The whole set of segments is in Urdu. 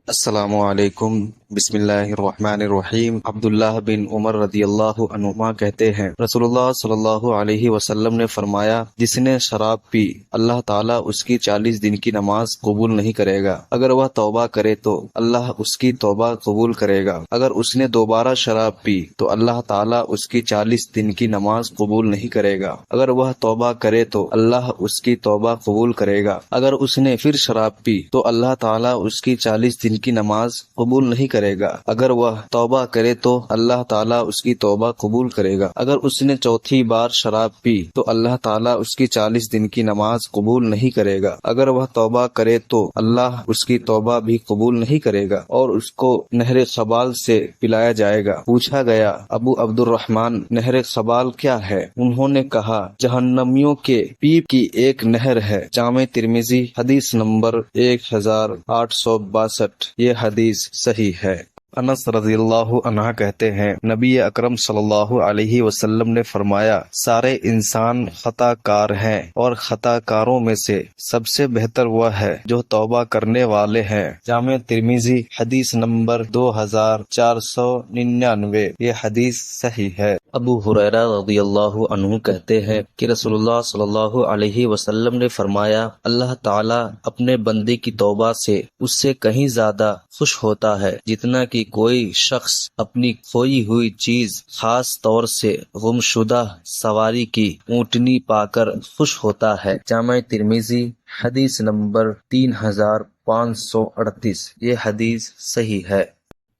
السلام علیکم۔ بسم اللہ الرحمن الرحیم۔ عبداللہ بن عمر رضی اللہ عنہما کہتے ہیں، رسول اللہ صلی اللہ علیہ وسلم نے فرمایا، جس نے شراب پی اللہ تعالیٰ اس کی 40 دن کی نماز قبول نہیں کرے گا۔ اگر وہ توبہ کرے تو اللہ اس کی توبہ قبول کرے گا۔ اگر اس نے دوبارہ شراب پی تو اللہ تعالیٰ اس کی 40 دن کی نماز قبول نہیں کرے گا۔ اگر وہ توبہ کرے تو اللہ اس کی توبہ قبول کرے گا۔ اگر اس نے پھر شراب پی تو اللہ تعالیٰ اس کی 40 دن کی نماز قبول نہیں کرے گا۔ اگر وہ توبہ کرے تو اللہ تعالیٰ اس کی توبہ قبول کرے گا۔ اگر اس نے چوتھی بار شراب پی تو اللہ تعالیٰ اس کی 40 دن کی نماز قبول نہیں کرے گا۔ اگر وہ توبہ کرے تو اللہ اس کی توبہ بھی قبول نہیں کرے گا اور اس کو نہر خبال سے پلایا جائے گا۔ پوچھا گیا، ابو عبد الرحمن، نہر خبال کیا ہے؟ انہوں نے کہا، جہنمیوں کے پیپ کی ایک نہر ہے۔ جامع ترمذی حدیث نمبر 1862۔ یہ حدیث صحیح ہے۔ انس رضی اللہ عنہ کہتے ہیں، نبی اکرم صلی اللہ علیہ وسلم نے فرمایا، سارے انسان خطا کار ہیں اور خطا کاروں میں سے سب سے بہتر وہ ہے جو توبہ کرنے والے ہیں۔ جامع ترمذی حدیث نمبر 2499۔ یہ حدیث صحیح ہے۔ ابو ہریرہ رضی اللہ عنہ کہتے ہیں کہ رسول اللہ صلی اللہ علیہ وسلم نے فرمایا، اللہ تعالیٰ اپنے بندے کی توبہ سے اس سے کہیں زیادہ خوش ہوتا ہے جتنا کہ کوئی شخص اپنی کھوئی ہوئی چیز، خاص طور سے گمشدہ سواری کی اونٹنی پا کر خوش ہوتا ہے۔ جامع ترمذی حدیث نمبر 3538۔ یہ حدیث صحیح ہے۔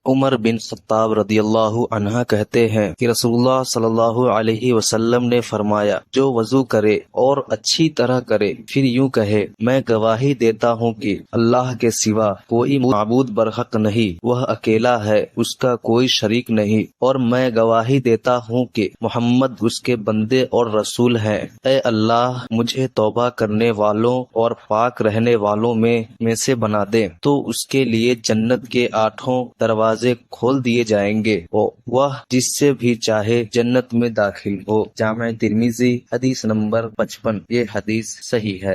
عمر بن خطاب رضی اللہ عنہ کہتے ہیں کہ رسول اللہ صلی اللہ علیہ وسلم نے فرمایا، جو وضو کرے اور اچھی طرح کرے پھر یوں کہے، میں گواہی دیتا ہوں کہ اللہ کے سوا کوئی معبود برحق نہیں، وہ اکیلا ہے، اس کا کوئی شریک نہیں، اور میں گواہی دیتا ہوں کہ محمد اس کے بندے اور رسول ہیں۔ اے اللہ، مجھے توبہ کرنے والوں اور پاک رہنے والوں میں سے بنا دے، تو اس کے لیے جنت کے 8 دروازے کھول دیے جائیں گے، وہ جس سے بھی چاہے جنت میں داخل ہو۔ جامع ترمذی حدیث نمبر 55۔ یہ حدیث صحیح ہے۔